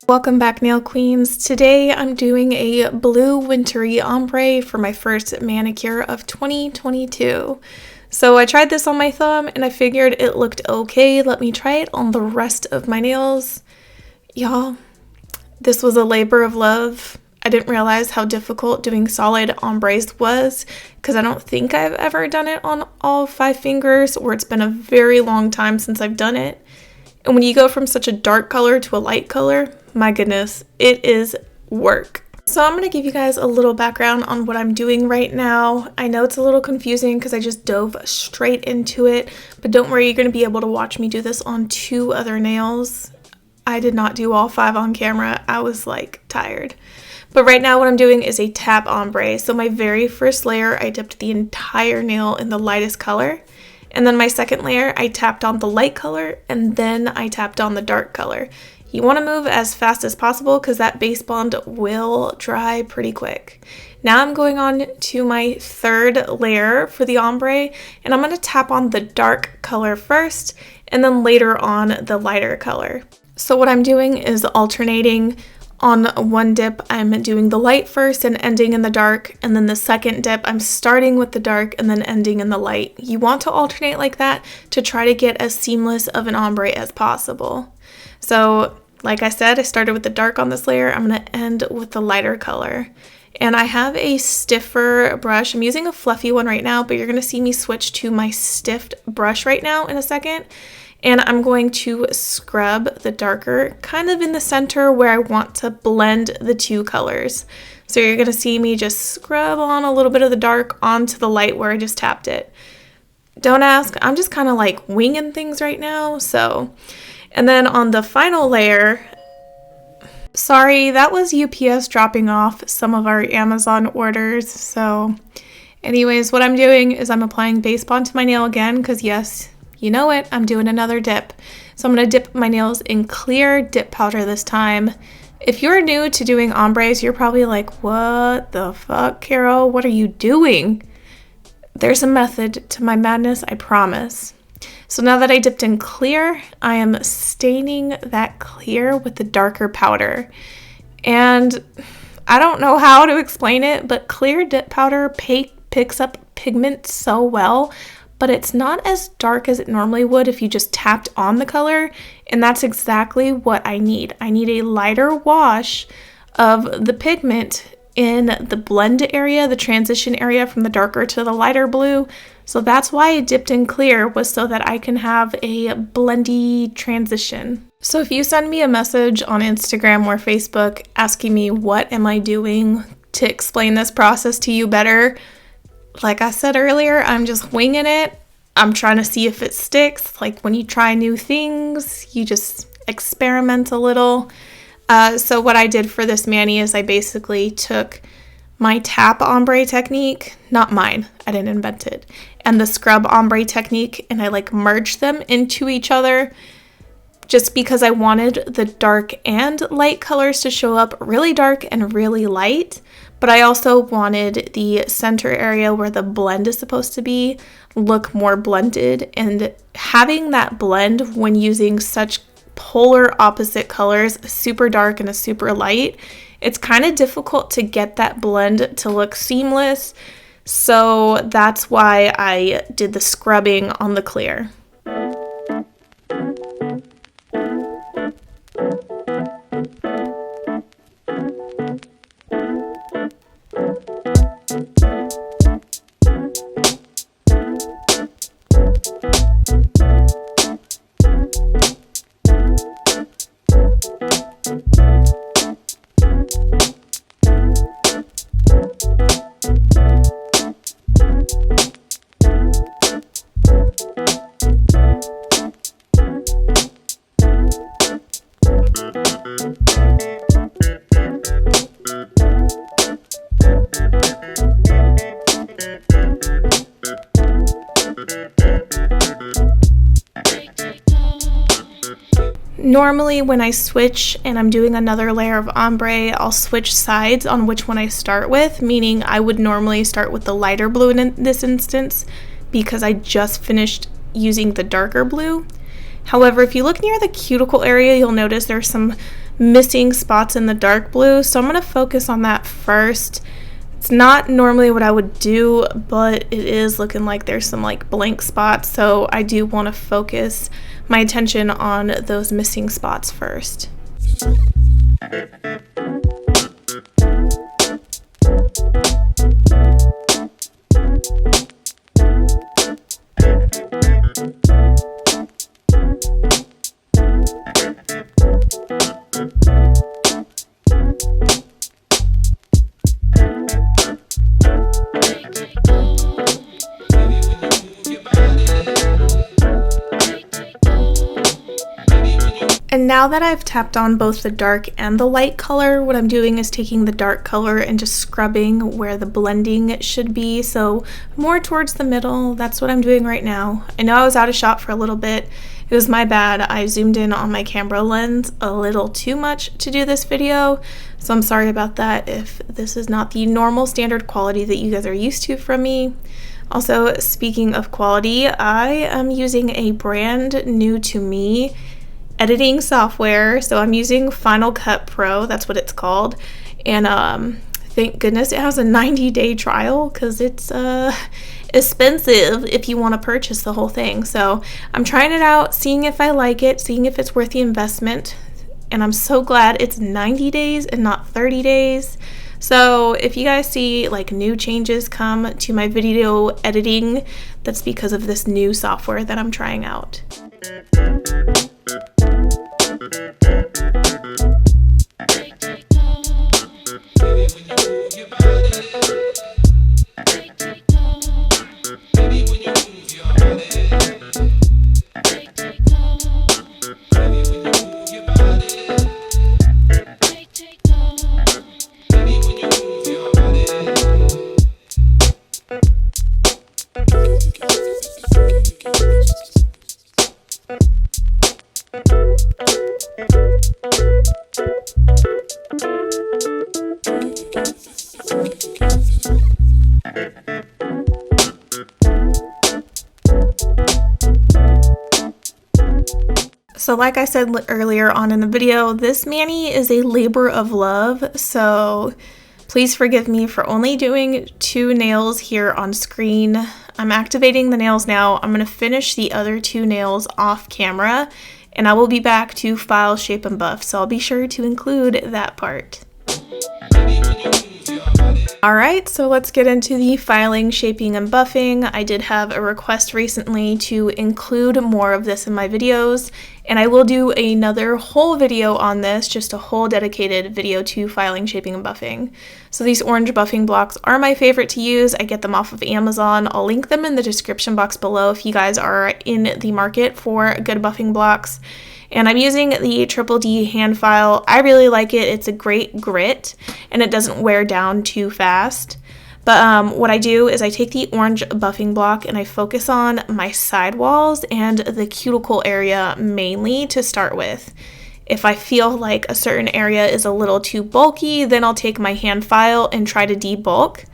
Welcome back, nail queens. Today I'm doing a blue wintry ombre for my first manicure of 2022. So I tried this on my thumb and I figured it looked okay. Let me try it on the rest of my nails. Y'all, this was a labor of love. I didn't realize how difficult doing solid ombres was because I don't think I've ever done it on all 5 fingers, or it's been a very long time since I've done it. And when you go from such a dark color to a light color, my goodness, it is work. So I'm going to give you guys a little background on what I'm doing right now. I know it's a little confusing because I just dove straight into it, but don't worry, you're going to be able to watch me do this on 2 other nails. I did not do all 5 on camera. I was tired. But right now what I'm doing is a tap ombre. So my very first layer, I dipped the entire nail in the lightest color. And then my second layer, I tapped on the light color, and then I tapped on the dark color. You want to move as fast as possible because that base bond will dry pretty quick. Now I'm going on to my third layer for the ombre, and I'm going to tap on the dark color first, and then later on the lighter color. So what I'm doing is alternating. On one dip, I'm doing the light first and ending in the dark, and then the second dip, I'm starting with the dark and then ending in the light. You want to alternate like that to try to get as seamless of an ombre as possible. So, like I said, I started with the dark on this layer. I'm going to end with the lighter color. And I have a stiffer brush. I'm using a fluffy one right now, but you're going to see me switch to my stiff brush right now in a second. And I'm going to scrub the darker kind of in the center where I want to blend the 2 colors. So you're going to see me just scrub on a little bit of the dark onto the light where I just tapped it. Don't ask, I'm just kind of winging things right now. And then on the final layer, sorry, that was UPS dropping off some of our Amazon orders. So anyways, what I'm doing is I'm applying base bond to my nail again because yes, you know it, I'm doing another dip. So I'm going to dip my nails in clear dip powder this time. If you're new to doing ombres, you're probably like, what the fuck, Carol? What are you doing? There's a method to my madness, I promise. So now that I dipped in clear, I am staining that clear with the darker powder. And I don't know how to explain it, but clear dip powder picks up pigment so well, but it's not as dark as it normally would if you just tapped on the color, and that's exactly what I need. I need a lighter wash of the pigment in the blend area, the transition area from the darker to the lighter blue. So that's why I dipped in clear, was so that I can have a blendy transition. So if you send me a message on Instagram or Facebook asking me what am I doing to explain this process to you better, like I said earlier, I'm just winging it. I'm trying to see if it sticks. Like when you try new things, you just experiment a little. So what I did for this mani is I basically took my tap ombre technique, not mine, I didn't invent it, and the scrub ombre technique, and I merged them into each other just because I wanted the dark and light colors to show up really dark and really light. But I also wanted the center area where the blend is supposed to be look more blended, and having that blend when using such polar opposite colors, a super dark and a super light, it's kind of difficult to get that blend to look seamless. So that's why I did the scrubbing on the clear. Normally when I switch and I'm doing another layer of ombre, I'll switch sides on which one I start with, meaning I would normally start with the lighter blue in this instance because I just finished using the darker blue. However, if you look near the cuticle area, you'll notice there's some missing spots in the dark blue, so I'm going to focus on that first. It's not normally what I would do, but it is looking like there's some like blank spots, so I do want to focus my attention on those missing spots first. And now that I've tapped on both the dark and the light color, what I'm doing is taking the dark color and just scrubbing where the blending should be, so more towards the middle. That's what I'm doing right now. I know I was out of shot for a little bit. It was my bad. I zoomed in on my camera lens a little too much to do this video, so I'm sorry about that if this is not the normal standard quality that you guys are used to from me. Also, speaking of quality, I am using a brand new to me editing software. So I'm using Final Cut Pro, that's what it's called, and thank goodness it has a 90-day trial, because it's expensive if you want to purchase the whole thing. So I'm trying it out, seeing if I like it, seeing if it's worth the investment, and I'm so glad it's 90 days and not 30 days. So if you guys see like new changes come to my video editing, that's because of this new software that I'm trying out. So like I said earlier on in the video, this mani is a labor of love, so please forgive me for only doing 2 nails here on screen. I'm activating the nails now. I'm going to finish the other 2 nails off camera, and I will be back to file, shape, and buff, so I'll be sure to include that part. Alright, so let's get into the filing, shaping, and buffing. I did have a request recently to include more of this in my videos, and I will do another whole video on this, just a whole dedicated video to filing, shaping, and buffing. So these orange buffing blocks are my favorite to use. I get them off of Amazon. I'll link them in the description box below if you guys are in the market for good buffing blocks. And I'm using the Triple D hand file. I really like it. It's a great grit and it doesn't wear down too fast. But what I do is I take the orange buffing block and I focus on my sidewalls and the cuticle area mainly to start with. If I feel like a certain area is a little too bulky, then I'll take my hand file and try to debulk.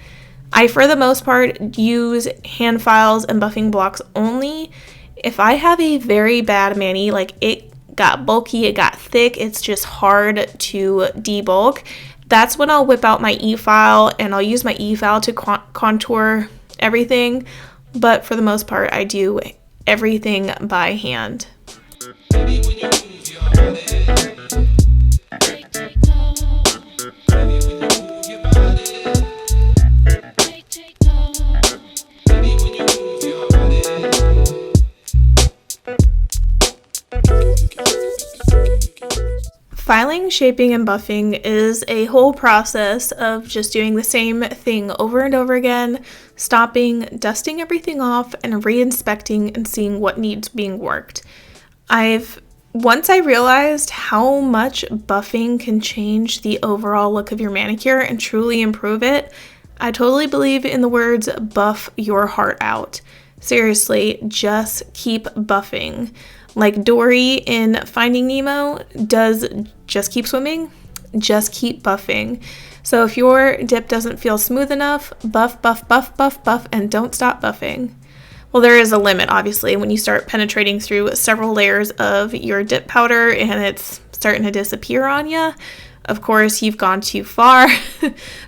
I, for the most part, use hand files and buffing blocks only. If I have a very bad mani, like it got bulky, it got thick, it's just hard to debulk, that's when I'll whip out my e-file and I'll use my e-file to contour everything. But for the most part, I do everything by hand. Filing, shaping, and buffing is a whole process of just doing the same thing over and over again, stopping, dusting everything off, and re-inspecting and seeing what needs being worked. Once I realized how much buffing can change the overall look of your manicure and truly improve it, I totally believe in the words buff your heart out. Seriously, just keep buffing. Like Dory in Finding Nemo does, just keep swimming, just keep buffing. So if your dip doesn't feel smooth enough, buff, buff, buff, buff, buff, and don't stop buffing. Well, there is a limit, obviously, when you start penetrating through several layers of your dip powder and it's starting to disappear on you, of course, you've gone too far.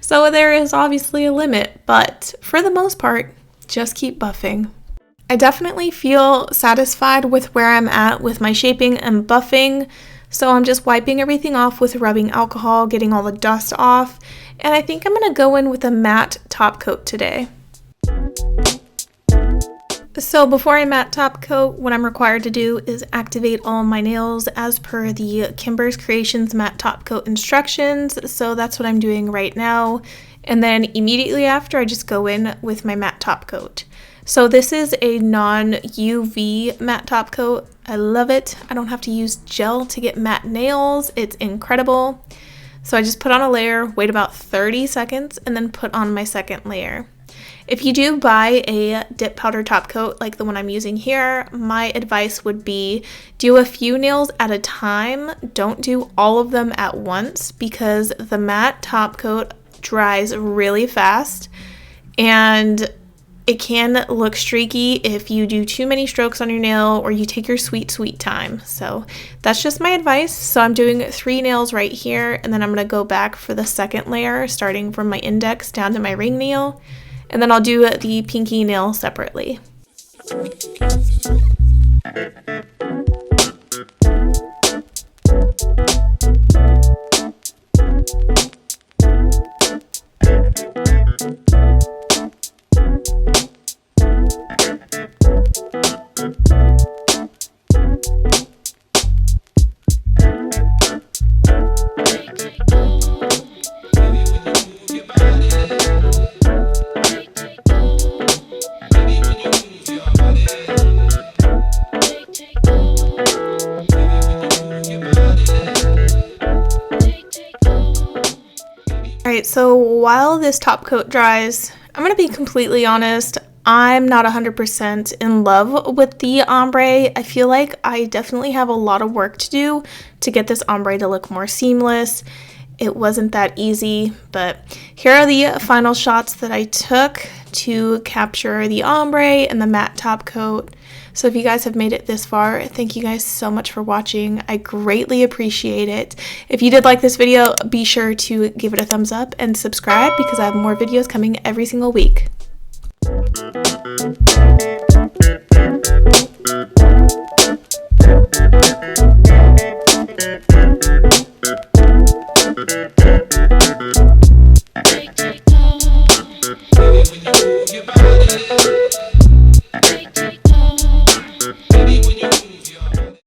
So there is obviously a limit, but for the most part, just keep buffing. I definitely feel satisfied with where I'm at with my shaping and buffing. So I'm just wiping everything off with rubbing alcohol, getting all the dust off. And I think I'm going to go in with a matte top coat today. So before I matte top coat, what I'm required to do is activate all my nails as per the Kimberz Kreations matte top coat instructions. So that's what I'm doing right now. And then immediately after, I just go in with my matte top coat. So this is a non-UV matte top coat. I love it. I don't have to use gel to get matte nails. It's incredible. So I just put on a layer, wait about 30 seconds, and then put on my second layer. If you do buy a dip powder top coat like the one I'm using here, my advice would be do a few nails at a time. Don't do all of them at once because the matte top coat dries really fast and it can look streaky if you do too many strokes on your nail or you take your sweet time. So that's just my advice. So I'm doing 3 nails right here, and then I'm going to go back for the second layer starting from my index down to my ring nail, and then I'll do the pinky nail separately. Alright, so while this top coat dries, I'm going to be completely honest, I'm not 100% in love with the ombre. I feel like I definitely have a lot of work to do to get this ombre to look more seamless. It wasn't that easy, but here are the final shots that I took to capture the ombre and the matte top coat. So if you guys have made it this far, thank you guys so much for watching. I greatly appreciate it. If you did like this video, be sure to give it a thumbs up and subscribe because I have more videos coming every single week. Baby, when you move your